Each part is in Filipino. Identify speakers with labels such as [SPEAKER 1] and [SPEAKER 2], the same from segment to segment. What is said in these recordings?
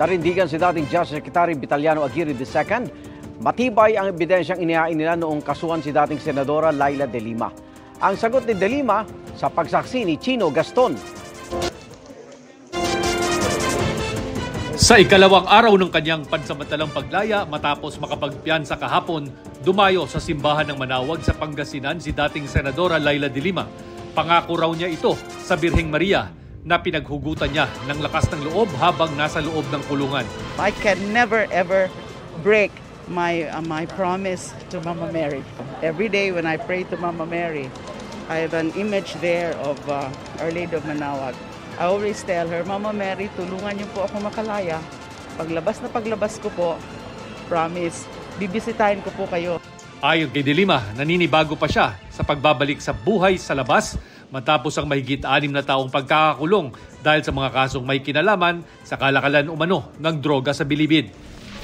[SPEAKER 1] Narindigan si dating Justice Secretary Vitaliano Aguirre II. Matibay ang ebidensyang inihain nila noong kasuhan si dating Senadora Laila De Lima. Ang sagot ni De Lima sa pagsaksi ni Chino Gaston.
[SPEAKER 2] Sa ikalawang araw ng kanyang pansamantalang paglaya matapos makapagpiyansa kahapon, dumayo sa simbahan ng Manawag sa Pangasinan si dating Senadora Laila De Lima. Pangako raw niya ito sa Birheng Maria na pinaghugutan niya ng lakas ng loob habang nasa loob ng kulungan.
[SPEAKER 3] I can never ever break my promise to Mama Mary. Every day when I pray to Mama Mary, I have an image there of Our Lady of Manawag. I always tell her, Mama Mary, tulungan niyo po ako makalaya. Paglabas na paglabas ko po, promise, bibisitahin ko po kayo.
[SPEAKER 2] Ayon kay De Lima, naninibago pa siya sa pagbabalik sa buhay sa labas matapos ang mahigit 6 na taong pagkakakulong dahil sa mga kasong may kinalaman sa kalakalan umano ng droga sa Bilibid.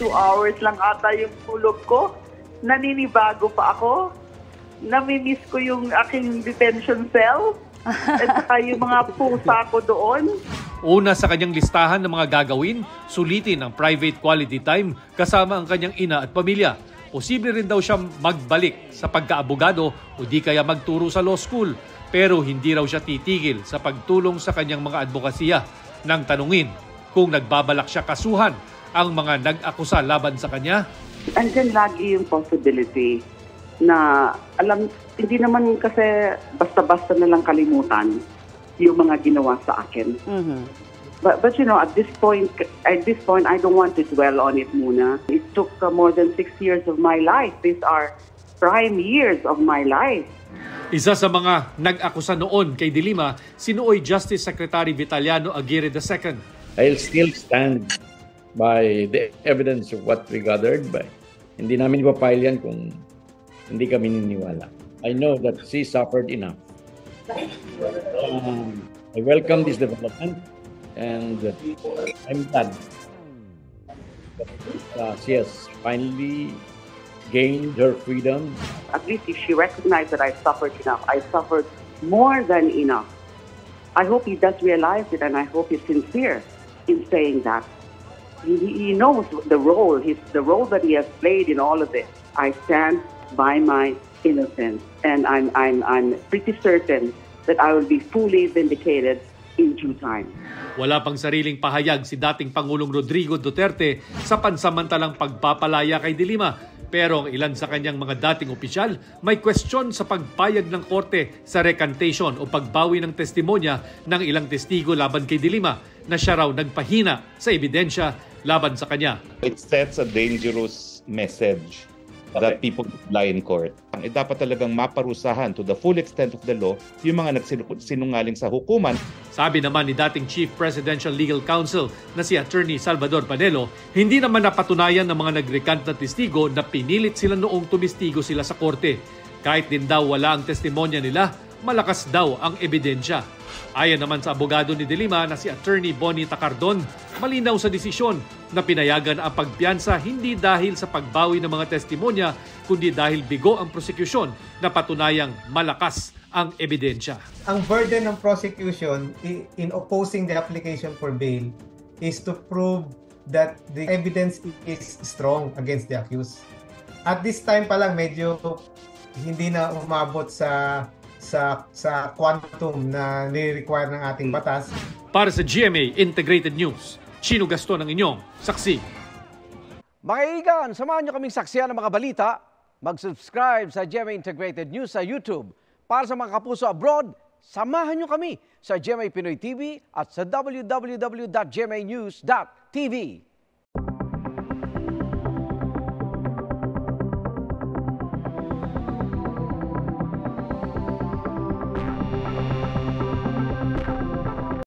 [SPEAKER 4] 2 hours lang ata yung tulog ko. Naninibago pa ako. Namimiss ko yung aking detention cell. At saka yung mga pusa ko doon.
[SPEAKER 2] Una sa kanyang listahan ng mga gagawin, sulitin ang private quality time kasama ang kanyang ina at pamilya. Posible rin daw siyang magbalik sa pagkaabogado o di kaya magturo sa law school. Pero hindi raw siya titigil sa pagtulong sa kanyang mga advokasya nang tanungin kung nagbabalak siya kasuhan ang mga nag-akusa laban sa kanya.
[SPEAKER 4] Andyan lagi yung possibility na hindi naman kasi basta-basta na lang kalimutan yung mga ginawa sa akin.
[SPEAKER 3] Mm-hmm.
[SPEAKER 4] But you know, at this point, I don't want to dwell on it muna. It took more than 6 years of my life. These are prime years of my life.
[SPEAKER 2] Isa sa mga nag-akusa noon kay De Lima, sinuoy Justice Secretary Vitaliano Aguirre II.
[SPEAKER 5] I'll still stand by the evidence of what we gathered. Hindi namin ipapile yan kung hindi kami niniwala. I know that she suffered enough. I welcome this development and I'm glad that she has finally gained her freedom.
[SPEAKER 4] At least if she recognized that I suffered enough, I suffered more than enough. I hope he does realize it and I hope he's sincere in saying that. He knows the role that he has played in all of this. I stand by my innocence and I'm pretty certain that I will be fully vindicated in due time.
[SPEAKER 2] Wala pang sariling pahayag si dating Pangulong Rodrigo Duterte sa pansamantalang pagpapalaya kay De Lima. Pero ang ilan sa kanyang mga dating opisyal may question sa pagpayag ng korte sa recantation o pagbawi ng testimonya ng ilang testigo laban kay De Lima na siya raw nagpahina sa ebidensya laban sa kanya.
[SPEAKER 6] It sets a dangerous message that people lie in court. Dapat talagang maparusahan to the full extent of the law yung mga nagsinungaling sa hukuman.
[SPEAKER 2] Sabi naman ni dating Chief Presidential Legal Counsel na si Attorney Salvador Panelo, hindi naman napatunayan ng mga nag-recant na testigo na pinilit sila noong tumistigo sila sa korte. Kahit din daw wala ang testimonya nila, malakas daw ang ebidensya. Ayon naman sa abogado ni De Lima na si Attorney Bonnie Tacardon, malinaw sa desisyon na pinayagan ang pagpiyansa hindi dahil sa pagbawi ng mga testimonya, kundi dahil bigo ang prosekusyon na patunayang malakas ang ebidensya.
[SPEAKER 7] Ang burden ng prosecution in opposing the application for bail is to prove that the evidence is strong against the accused. At this time pa lang medyo hindi na umabot sa quantum na nire-require ng ating batas.
[SPEAKER 2] Para sa GMA Integrated News, Chino Gaston ang inyong saksi.
[SPEAKER 1] Mga kaibigan, samahan niyo kaming saksiyan ng mga balita. Mag-subscribe sa GMA Integrated News sa YouTube. Para sa mga kapuso abroad, samahan niyo kami sa GMA Pinoy TV at sa www.gmanews.tv.